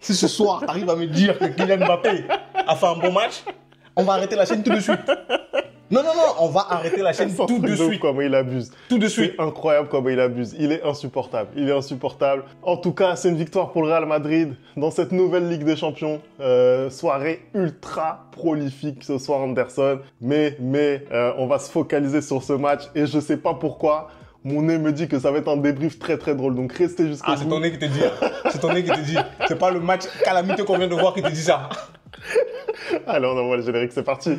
Si ce soir, tu arrives à me dire que Kylian Mbappé a fait un bon match, on va arrêter la chaîne tout de suite. Non, on va arrêter la chaîne tout de suite. Comment il abuse. Tout de suite. C'est incroyable comment il abuse. Il est insupportable. Il est insupportable. En tout cas, c'est une victoire pour le Real Madrid dans cette nouvelle Ligue des Champions. Soirée ultra prolifique ce soir, Anderson. Mais on va se focaliser sur ce match et je sais pas pourquoi. Mon nez me dit que ça va être un débrief très très drôle. Donc restez jusqu'au bout. Ah, c'est ton nez qui te dit. C'est ton nez qui te dit. C'est pas le match calamiteux qu'on vient de voir qui te dit ça. Allez, on envoie le générique. C'est parti.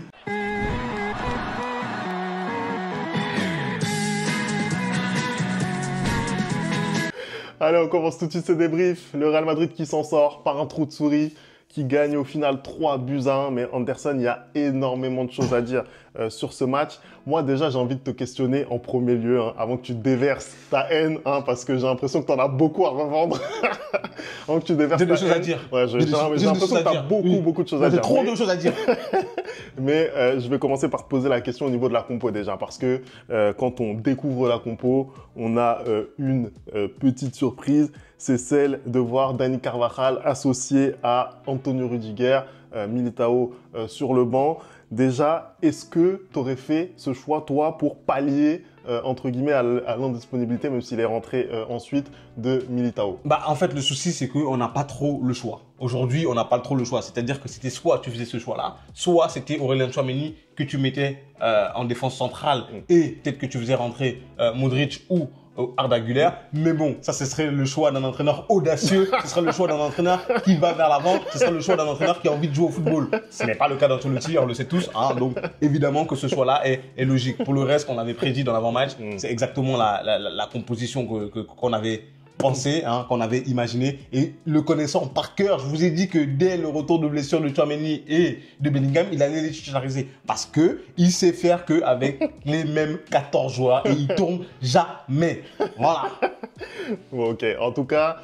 Allez, on commence tout de suite ce débrief. Le Real Madrid qui s'en sort par un trou de souris, qui gagne au final 3-1. Mais Anderson, il y a énormément de choses à dire sur ce match. Moi, déjà, j'ai envie de te questionner en premier lieu, hein, avant que tu déverses ta haine, hein, parce que j'ai l'impression que tu en as beaucoup à revendre. Avant que tu déverses J'ai ta des choses à haine. dire. Ouais, j'ai l'impression que tu as beaucoup de choses à dire. J'ai trop de choses à dire. Mais je vais commencer par te poser la question au niveau de la compo déjà, parce que quand on découvre la compo, on a une petite surprise, c'est celle de voir Dani Carvajal associé à Antonio Rudiger, Militao sur le banc. Déjà, est-ce que tu aurais fait ce choix, toi, pour pallier, entre guillemets, à l'indisponibilité, même s'il est rentré ensuite, de Militao? Bah, en fait, le souci, c'est qu'on n'a pas trop le choix. Aujourd'hui, on n'a pas trop le choix. C'est-à-dire que c'était soit tu faisais ce choix-là, soit c'était Aurélien Tchouaméni que tu mettais en défense centrale et peut-être que tu faisais rentrer Modric ou Arda Güler. Mais bon, ça, ce serait le choix d'un entraîneur audacieux. Ce serait le choix d'un entraîneur qui va vers l'avant. Ce serait le choix d'un entraîneur qui a envie de jouer au football. Ce n'est pas le cas d'Ancelotti, on le sait tous. Hein, donc, évidemment que ce choix-là est logique. Pour le reste, qu'on avait prédit dans l'avant-match, c'est exactement la composition qu'on avait pensé, hein, qu'on avait imaginé. Et le connaissant par cœur, je vous ai dit que dès le retour de blessure de Tchouaméni et de Bellingham, il allait les titulariser. Parce que il sait faire qu'avec les mêmes 14 joueurs et il tourne jamais. Voilà. Bon, ok. En tout cas,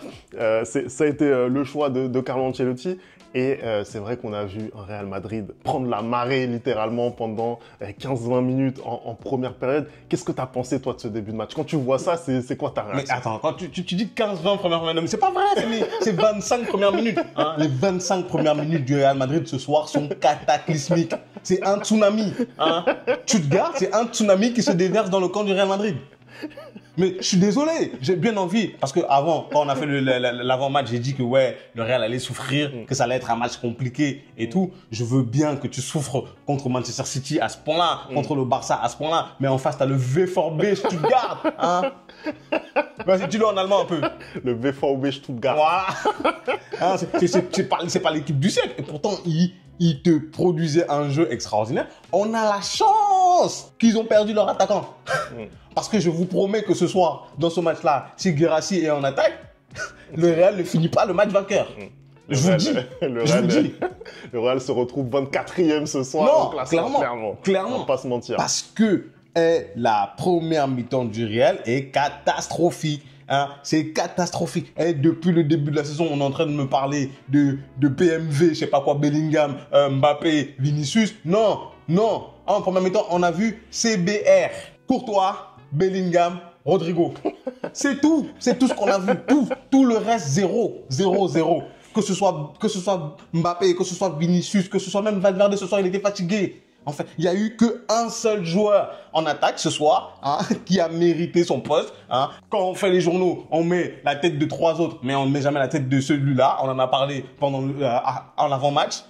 ça a été le choix de Carlo Ancelotti. Et c'est vrai qu'on a vu un Real Madrid prendre la marée littéralement pendant 15-20 minutes en première période. Qu'est-ce que tu as pensé, toi, de ce début de match? Quand tu vois ça, c'est quoi ta réaction? Mais attends, quand tu dis 15-20 premières minutes, mais c'est pas vrai, c'est 25 premières minutes. Hein. Les 25 premières minutes du Real Madrid ce soir sont cataclysmiques. C'est un tsunami. Hein. Tu te gardes, c'est un tsunami qui se déverse dans le camp du Real Madrid. Mais je suis désolé, j'ai bien envie. Parce que avant, quand on a fait l'avant-match, j'ai dit que ouais, le Real allait souffrir, que ça allait être un match compliqué et tout. Je veux bien que tu souffres contre Manchester City à ce point-là, contre le Barça à ce point-là. Mais en face, tu as le VfB Stuttgart. Hein. Vas-y, dis-le en allemand un peu. Le VfB Stuttgart. Voilà. Hein, c'est pas l'équipe du siècle. Et pourtant, ils te produisaient un jeu extraordinaire. On a la chance qu'ils ont perdu leur attaquant. Parce que je vous promets que ce soir, dans ce match-là, si Guirassy est en attaque, le Real ne finit pas le match vainqueur. Je vous dis. Le Real se retrouve 24e ce soir. Non, clairement. On va pas se mentir. Parce que la première mi-temps du Real est catastrophique. Hein, c'est catastrophique. Et depuis le début de la saison, on est en train de me parler de PMV, je sais pas quoi, Bellingham, Mbappé, Vinicius. Non. En première mi-temps, on a vu CBR, Courtois, Bellingham, Rodrigo. C'est tout ce qu'on a vu. Tout le reste, 0. Que ce soit Mbappé, que ce soit Vinicius, que ce soit même Valverde, ce soir, il était fatigué. En fait, il n'y a eu qu'un seul joueur en attaque ce soir, hein, qui a mérité son poste. Hein. Quand on fait les journaux, on met la tête de 3 autres, mais on ne met jamais la tête de celui-là. On en a parlé pendant en avant-match.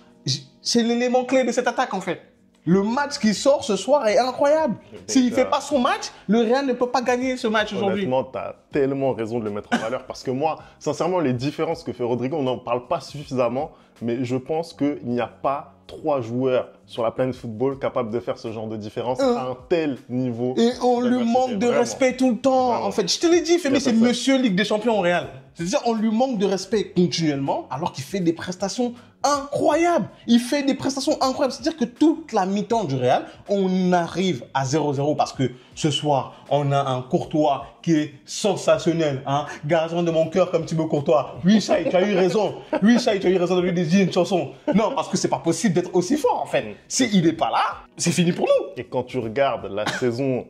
C'est l'élément clé de cette attaque, en fait. Le match qui sort ce soir est incroyable. S'il ne fait pas son match, le Real ne peut pas gagner ce match aujourd'hui. Honnêtement, tu as tellement raison de le mettre en valeur parce que moi, sincèrement, les différences que fait Rodrigo, on n'en parle pas suffisamment, mais je pense qu'il n'y a pas 3 joueurs sur la planète football capables de faire ce genre de différence à un tel niveau. Et on lui manque de respect tout le temps. Vraiment. En fait, je te l'ai dit, Femi, c'est monsieur Ligue des Champions au Real. C'est-à-dire, on lui manque de respect continuellement alors qu'il fait des prestations incroyables. Il fait des prestations incroyables. C'est-à-dire que toute la mi-temps du Real, on arrive à 0-0 parce que ce soir, on a un Courtois qui est sensationnel. Hein? Gardien de mon cœur comme Thibaut Courtois. Oui, Chaï, tu as eu raison. Oui, Chaï, tu as eu raison de lui dédier une chanson. Non, parce que c'est pas possible d'être aussi fort, en fait. S'il n'est pas là, c'est fini pour nous. Et quand tu regardes la saison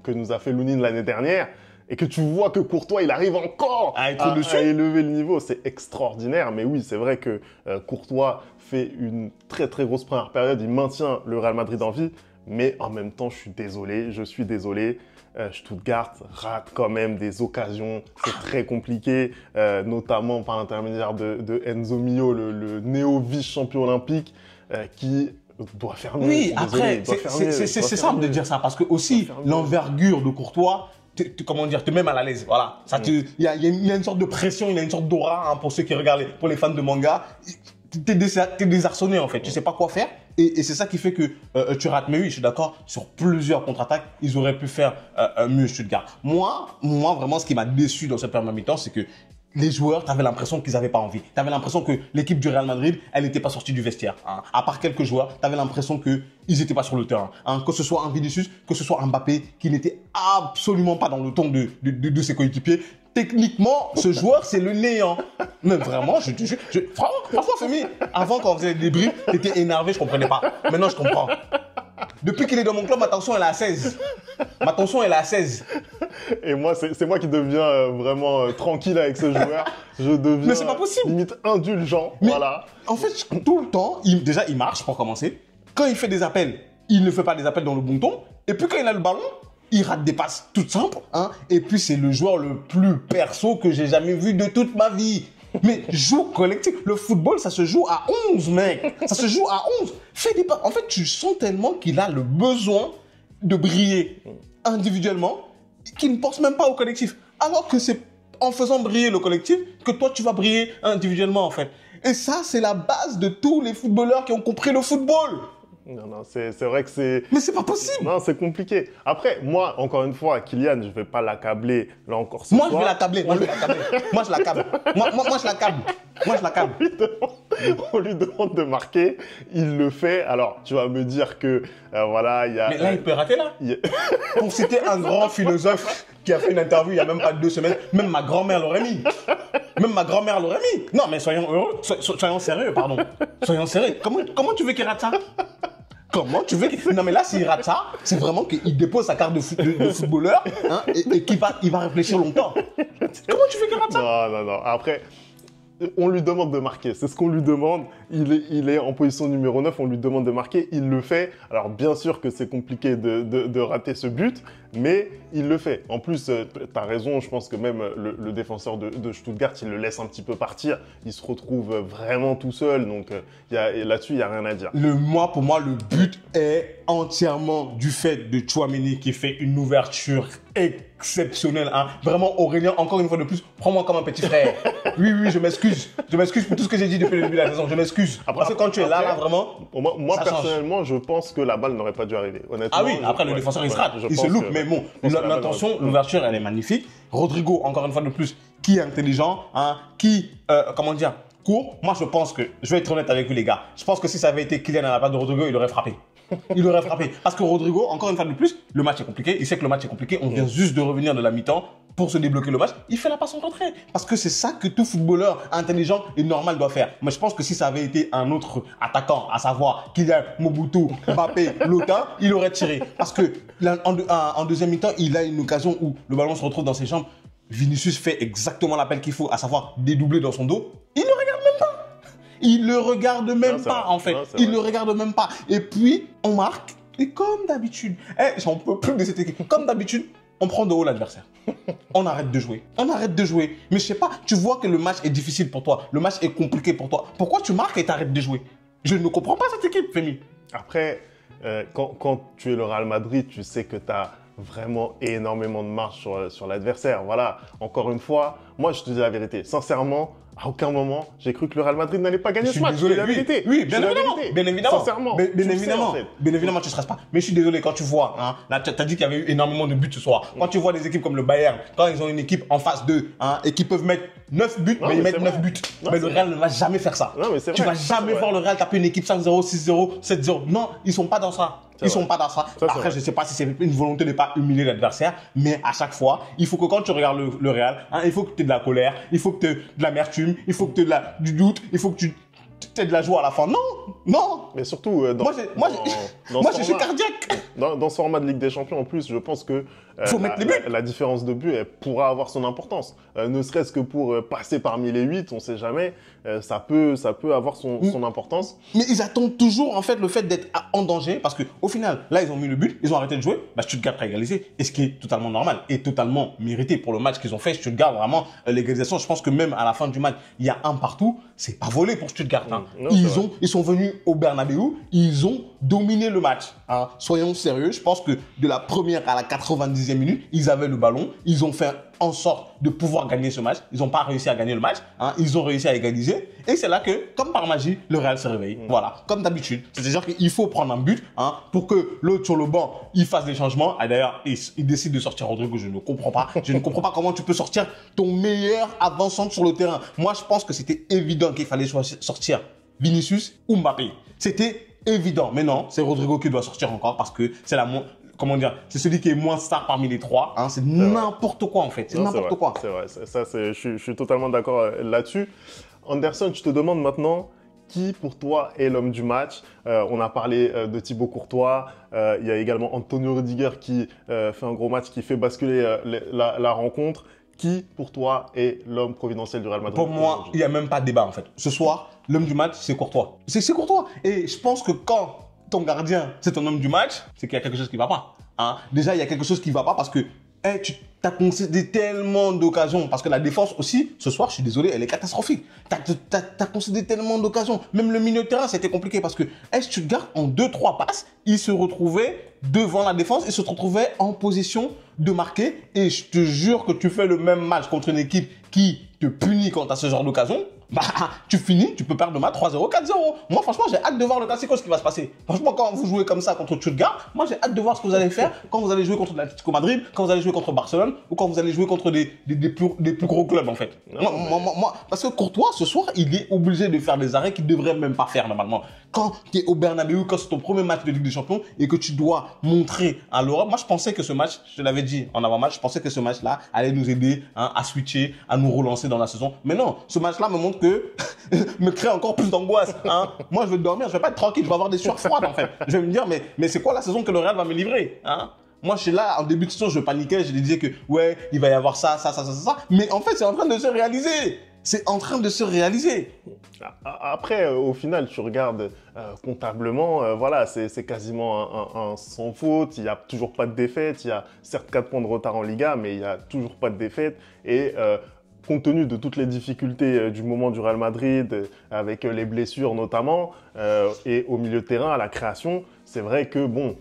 que nous a fait Lounine l'année dernière, et que tu vois que Courtois, il arrive encore À être dessus. à élever le niveau, c'est extraordinaire. Mais oui, c'est vrai que Courtois fait une très très grosse première période, il maintient le Real Madrid en vie, mais en même temps, je suis désolé. Stuttgart rate quand même des occasions, c'est très compliqué, notamment par l'intermédiaire de Enzo Mio, le néo-vice-champion olympique, qui doit faire mieux. Oui, après, c'est simple de dire ça, parce que aussi, l'envergure de Courtois, comment dire, te met mal à l'aise. Voilà. Il y a une sorte de pression, il y a une sorte d'aura, hein, pour ceux qui regardent, pour les fans de manga. T'es désarçonné, en fait. Tu sais pas quoi faire. Et c'est ça qui fait que tu rates. Mais oui, je suis d'accord, sur plusieurs contre-attaques, ils auraient pu faire mieux Stuttgart. Moi, vraiment, ce qui m'a déçu dans cette première mi-temps, c'est que les joueurs, tu avais l'impression qu'ils n'avaient pas envie. Tu avais l'impression que l'équipe du Real Madrid, elle n'était pas sortie du vestiaire. Hein. À part quelques joueurs, tu avais l'impression qu'ils n'étaient pas sur le terrain. Hein. Que ce soit un Vinicius, que ce soit un Mbappé, qui n'était absolument pas dans le ton de ses coéquipiers. Techniquement, ce joueur, c'est le néant. Mais vraiment, je te jure. Franchement, Femi, avant, quand on faisait des débriefs, tu étais énervé, je ne comprenais pas. Maintenant, je comprends. Depuis qu'il est dans mon club, ma tension, elle est à 16. Ma tension, elle est à 16. Et moi, c'est moi qui deviens vraiment tranquille avec ce joueur. Je deviens Mais c'est pas possible. Limite indulgent. Mais voilà. En fait, tout le temps, déjà, il marche pour commencer. Quand il fait des appels, il ne fait pas des appels dans le bon ton. Et puis quand il a le ballon, il rate des passes toutes simples. Hein. Et puis c'est le joueur le plus perso que j'ai jamais vu de toute ma vie. Mais joue collectif. Le football, ça se joue à 11, mec. Ça se joue à 11. Fais des pas. En fait, tu sens tellement qu'il a le besoin de briller individuellement qu'il ne pense même pas au collectif. Alors que c'est en faisant briller le collectif que toi, tu vas briller individuellement, en fait. Et ça, c'est la base de tous les footballeurs qui ont compris le football. Non, c'est vrai que c'est... Mais c'est pas possible. Non, c'est compliqué. Après, moi, encore une fois, Kylian, je vais pas l'accabler, là encore ce Moi, soir. je vais l'accabler. Moi, je l'accable. Moi, je l'accable. Moi, je l'accable. On lui demande de marquer, il le fait. Alors, tu vas me dire que, voilà, il y a... Mais là, il peut rater, là. Pour citer un grand philosophe qui a fait une interview il y a même pas 2 semaines, même ma grand-mère l'aurait mis. Même ma grand-mère l'aurait mis. Non, mais soyons heureux. Soyons sérieux, pardon. Soyons sérieux. Comment tu veux qu'il rate ça? Comment tu veux qu'il... Non, mais là, s'il rate ça, c'est vraiment qu'il dépose sa carte de footballeur, hein, et qu'il va réfléchir longtemps. Comment tu veux qu'il rate ça? Non. Après, on lui demande de marquer. C'est ce qu'on lui demande. Il est en position numéro 9. On lui demande de marquer. Il le fait. Alors, bien sûr que c'est compliqué de rater ce but, mais il le fait. En plus, tu as raison. Je pense que même le défenseur de Stuttgart, il le laisse un petit peu partir. Il se retrouve vraiment tout seul. Donc, là-dessus, il n'y a rien à dire. Pour moi, le but est entièrement du fait de Tchouaméni qui fait une ouverture exceptionnelle. Hein. Vraiment, Aurélien, encore une fois de plus, prends-moi comme un petit frère. Oui, je m'excuse. Je m'excuse pour tout ce que j'ai dit depuis le début de la saison. Je m'excuse. Parce que quand tu es là, vraiment. Moi personnellement, je pense que la balle n'aurait pas dû arriver. Honnêtement. Ah oui, après, le défenseur, il se rate. Il se loupe. Mais bon, l'intention, l'ouverture, elle est magnifique. Rodrigo, encore une fois de plus, qui est intelligent, hein, qui, court. Moi, je pense que, je vais être honnête avec vous, les gars. Je pense que si ça avait été Kylian à la place de Rodrigo, il aurait frappé. Il aurait frappé. Parce que Rodrigo, encore une fois de plus, le match est compliqué. Il sait que le match est compliqué. On vient juste de revenir de la mi-temps pour se débloquer le match. Il fait la passe en rentrée. Parce que c'est ça que tout footballeur intelligent et normal doit faire. Mais je pense que si ça avait été un autre attaquant, à savoir Kylian, Mobutu, Mbappé, Lotin, il aurait tiré. Parce que en deuxième mi-temps, il a une occasion où le ballon se retrouve dans ses jambes. Vinicius fait exactement l'appel qu'il faut, à savoir dédoubler dans son dos. Il ne regarde même pas. Il le regarde même pas, en fait. Il le regarde même pas. Et puis, on marque. Et comme d'habitude, j'en peux plus de cette équipe. Comme d'habitude, on prend de haut l'adversaire. On arrête de jouer. Mais je sais pas, tu vois que le match est difficile pour toi. Le match est compliqué pour toi. Pourquoi tu marques et t'arrêtes de jouer? Je ne comprends pas cette équipe, Femi. Après, quand tu es le Real Madrid, tu sais que tu as vraiment énormément de marge sur l'adversaire. Voilà, encore une fois, moi je te dis la vérité. Sincèrement, à aucun moment, j'ai cru que le Real Madrid n'allait pas gagner ce match. Désolé, la vérité. Oui, bien évidemment. Sincèrement. Bien évidemment, tu ne stresses pas. Mais je suis désolé, quand tu vois, hein, là, tu as dit qu'il y avait eu énormément de buts ce soir. Quand tu vois des équipes comme le Bayern, quand ils ont une équipe en face d'eux, hein, et qui peuvent mettre 9 buts, mais ils mettent 9 buts. Mais le Real ne va jamais faire ça. Non, mais c'est vrai. Tu vas jamais voir le Real taper une équipe 5-0, 6-0, 7-0. Non, ils sont pas dans ça. Ils sont pas dans ça. Après, je ne sais pas si c'est une volonté de ne pas humilier l'adversaire, mais à chaque fois, il faut que quand tu regardes le Real, hein, il faut que tu aies de la colère, il faut que tu aies de l'amertume, il faut que tu aies du doute, il faut que tu aies de la joie à la fin. Non, non. Mais surtout, Moi, je suis cardiaque. Dans ce format de Ligue des Champions, en plus, je pense que Faut mettre les buts. la différence de but, elle pourra avoir son importance. Ne serait-ce que pour passer parmi les 8, on ne sait jamais, ça peut avoir son importance. Mais ils attendent toujours, en fait, le fait d'être en danger, parce qu'au final, là, ils ont mis le but, ils ont arrêté de jouer, bah, Stuttgart a égalisé, et ce qui est totalement normal, et totalement mérité pour le match qu'ils ont fait. Stuttgart, vraiment, l'égalisation, je pense que même à la fin du match, il y a un partout, c'est pas volé pour Stuttgart. Hein. Non, Ils sont venus au Bernabeu, ils ont dominé le match. Hein. Soyons sérieux, je pense que de la première à la 90e minute, ils avaient le ballon, ils ont fait en sorte de pouvoir gagner ce match. Ils n'ont pas réussi à gagner le match, hein. Ils ont réussi à égaliser. Et c'est là que, comme par magie, le Real se réveille. Voilà, comme d'habitude. C'est-à-dire qu'il faut prendre un but, hein, pour que l'autre sur le banc, il fasse des changements. Et d'ailleurs, il décide de sortir Rodrigo. Je ne comprends pas. Je ne comprends pas comment tu peux sortir ton meilleur avant-centre sur le terrain. Moi, je pense que c'était évident qu'il fallait sortir Vinicius ou Mbappé. C'était évident. Mais non, c'est Rodrigo qui doit sortir encore parce que c'est comment dire, c'est celui qui est moins star parmi les trois. Hein, c'est n'importe quoi en fait. C'est n'importe quoi. C'est vrai. Je suis totalement d'accord là-dessus. Anderson, je te demande maintenant qui pour toi est l'homme du match. On a parlé de Thibaut Courtois. Il y a également Antonio Rudiger qui fait un gros match, qui fait basculer la rencontre. Qui pour toi est l'homme providentiel du Real Madrid? Pour moi, il n'y a même pas de débat en fait. Ce soir, l'homme du match, c'est Courtois. C'est Courtois. Et je pense que quand ton gardien, c'est ton homme du match, c'est qu'il y a quelque chose qui ne va pas. Hein. Déjà, il y a quelque chose qui ne va pas parce que tu as concédé tellement d'occasions. Parce que la défense aussi, ce soir, je suis désolé, elle est catastrophique. Tu as concédé tellement d'occasions. Même le milieu de terrain, c'était compliqué parce que Stuttgart, en 2-3 passes, il se retrouvait devant la défense, il se retrouvait en position de marquer. Et je te jure que tu fais le même match contre une équipe qui te punit quand tu as ce genre d'occasion. Bah, tu finis, tu peux perdre le match 3-0, 4-0. Moi, franchement, j'ai hâte de voir le Classico, ce qui va se passer. Franchement, quand vous jouez comme ça contre Stuttgart, moi, j'ai hâte de voir ce que vous allez faire quand vous allez jouer contre l'Atlético Madrid, quand vous allez jouer contre Barcelone ou quand vous allez jouer contre des plus gros clubs, en fait. Moi, parce que Courtois, ce soir, il est obligé de faire des arrêts qu'il ne devrait même pas faire normalement. Quand tu es au Bernabeu, quand c'est ton premier match de Ligue des Champions et que tu dois montrer à l'Europe, moi, je pensais que ce match, je te l'avais dit en avant-match, je pensais que ce match-là allait nous aider, hein, à switcher, à nous relancer dans la saison. Mais non, ce match-là me montre que me crée encore plus d'angoisse. Hein. Moi, je veux dormir, je vais pas être tranquille, je vais avoir des sueurs froides en fait. Je vais me dire, mais c'est quoi la saison que le Real va me livrer, hein? Moi, je suis là, en début de saison, je paniquais, je disais que, ouais, il va y avoir ça. Mais en fait, c'est en train de se réaliser. C'est en train de se réaliser. Après, au final, tu regardes comptablement, voilà, c'est quasiment un sans faute. Il n'y a toujours pas de défaite. Il y a certes 4 points de retard en Liga, mais il n'y a toujours pas de défaite. Et compte tenu de toutes les difficultés du moment du Real Madrid, avec les blessures notamment, et au milieu de terrain, à la création, c'est vrai que bon,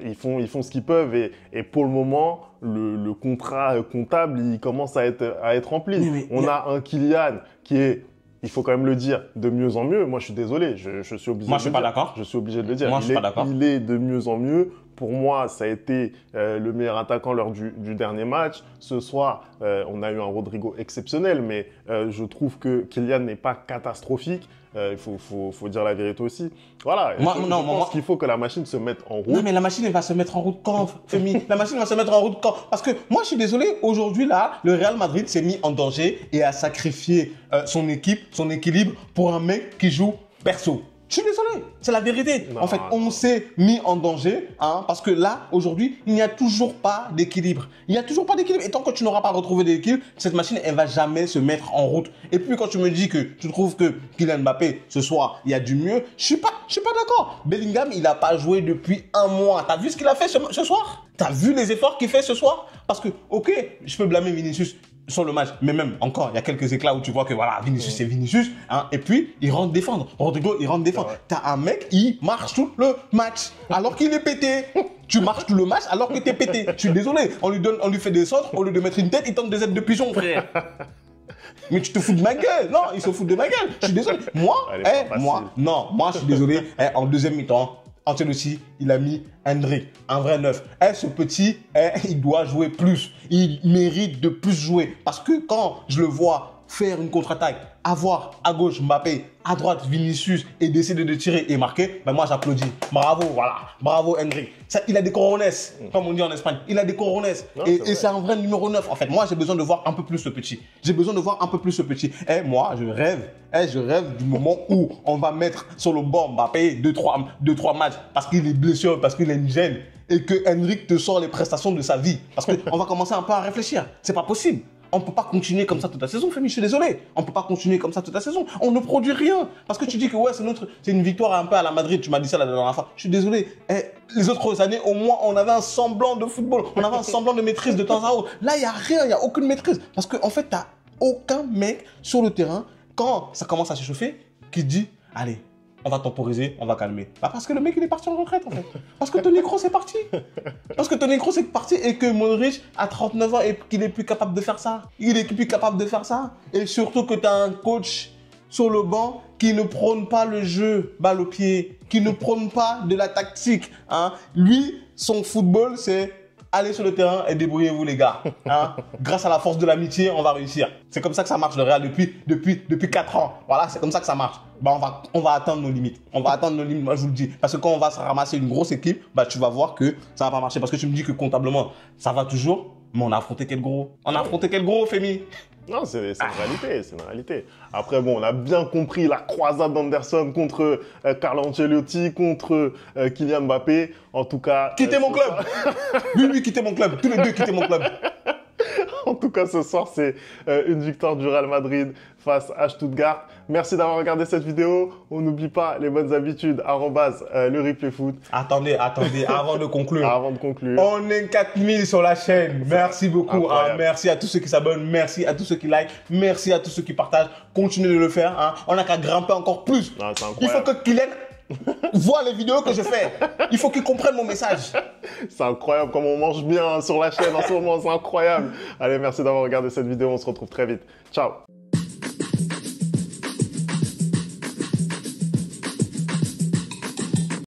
ils font ce qu'ils peuvent et pour le moment, le contrat comptable, il commence à être rempli. Oui, on a un Kylian qui est, il faut quand même le dire, de mieux en mieux. Moi, je suis désolé, je suis obligé Moi, de je suis pas d'accord. Je suis obligé de le dire. Moi, je suis pas d'accord. Il est de mieux en mieux. Pour moi, ça a été le meilleur attaquant lors du dernier match. Ce soir, on a eu un Rodrigo exceptionnel, mais je trouve que Kylian n'est pas catastrophique. Il faut dire la vérité aussi. Voilà, je pense qu'il faut que la machine se mette en route. Non, mais la machine, elle va se mettre en route quand, Femi? La machine va se mettre en route quand? Parce que moi, je suis désolé, aujourd'hui, là, le Real Madrid s'est mis en danger et a sacrifié son équipe, son équilibre pour un mec qui joue perso. Je suis désolé, c'est la vérité. En fait, on s'est mis en danger, hein, parce que là, aujourd'hui, il n'y a toujours pas d'équilibre. Il n'y a toujours pas d'équilibre. Et tant que tu n'auras pas retrouvé d'équilibre, cette machine, elle va jamais se mettre en route. Et puis, quand tu me dis que tu trouves que Kylian Mbappé, ce soir, il y a du mieux, je suis pas d'accord. Bellingham, il n'a pas joué depuis un mois. T'as vu ce qu'il a fait ce soir? T'as vu les efforts qu'il fait ce soir? Parce que, ok, je peux blâmer Vinicius sur le match, mais même encore, il y a quelques éclats où tu vois que voilà, Vinicius c'est Vinicius, hein, et puis il rentre défendre. Rodrigo, il rentre défendre. T'as un mec, il marche tout le match alors qu'il est pété. Tu marches tout le match alors que t'es pété. Je suis désolé, on lui fait des centres, au lieu de mettre une tête, il tente des ailes de pigeon, frère. Mais tu te fous de ma gueule. Non, il se fout de ma gueule. Je suis désolé. Moi, je suis désolé. En deuxième mi-temps, Ancelotti, il a mis Hendrick, un vrai neuf. Ce petit, il doit jouer plus. Il mérite de plus jouer. Parce que quand je le vois faire une contre-attaque, avoir à gauche Mbappé, à droite Vinicius et décider de tirer et marquer, ben moi j'applaudis. Bravo, voilà. Bravo Henry. Ça, il a des corones, comme on dit en Espagne. Il a des corones. Et c'est un vrai numéro 9. En fait, moi j'ai besoin de voir un peu plus ce petit. J'ai besoin de voir un peu plus ce petit. Et moi, je rêve du moment où on va mettre sur le banc Mbappé 2-3 matchs parce qu'il est blessé, parce qu'il a une gêne. Et que Henry te sort les prestations de sa vie. Parce qu'on va commencer un peu à réfléchir. C'est pas possible. On ne peut pas continuer comme ça toute la saison, Femi, je suis désolé. On ne peut pas continuer comme ça toute la saison. On ne produit rien. Parce que tu dis que ouais, c'est une victoire un peu à la Madrid. Tu m'as dit ça la dernière fois. Je suis désolé. Les autres années, au moins, on avait un semblant de football. On avait un semblant de maîtrise de temps à autre. Là, il n'y a rien. Il n'y a aucune maîtrise. Parce qu'en fait, tu n'as aucun mec sur le terrain, quand ça commence à s'échauffer, qui dit, allez, on va temporiser, on va calmer. Bah parce que le mec, il est parti en retraite, en fait. Parce que Toni Kroos est parti. Parce que Toni Kroos est parti et que Modric a 39 ans et qu'il est plus capable de faire ça. Il est plus capable de faire ça. Et surtout que tu as un coach sur le banc qui ne prône pas le jeu balle au pied, qui ne prône pas de la tactique. Hein. Lui, son football, c'est allez sur le terrain et débrouillez-vous les gars. Hein. Grâce à la force de l'amitié, on va réussir. C'est comme ça que ça marche le Real depuis 4 ans. Voilà, c'est comme ça que ça marche. Bah, on va atteindre nos limites. On va atteindre nos limites, moi je vous le dis. Parce que quand on va se ramasser une grosse équipe, bah, tu vas voir que ça va pas marcher. Parce que tu me dis que comptablement, ça va toujours, mais on a affronté quel gros? On a affronté quel gros, Femi? Non, c'est une réalité, c'est une réalité. Après, bon, on a bien compris la croisade d'Anderson contre Carlo Ancelotti, contre Kylian Mbappé. En tout cas... Quittez mon club. Oui, quittez mon club. Tous les deux, quittez mon club. En tout cas, ce soir, c'est une victoire du Real Madrid face à Stuttgart. Merci d'avoir regardé cette vidéo. On n'oublie pas les bonnes habitudes, le replay foot. Attendez, avant de conclure. Avant de conclure. On est 4000 sur la chaîne. Merci beaucoup. Hein. Merci à tous ceux qui s'abonnent. Merci à tous ceux qui like. Merci à tous ceux qui partagent. Continuez de le faire. Hein. On n'a qu'à grimper encore plus. Non, il faut que Kylian voit les vidéos que je fais. Il faut qu'il comprenne mon message. C'est incroyable comme on mange bien sur la chaîne en ce moment. C'est incroyable. Allez, merci d'avoir regardé cette vidéo. On se retrouve très vite. Ciao.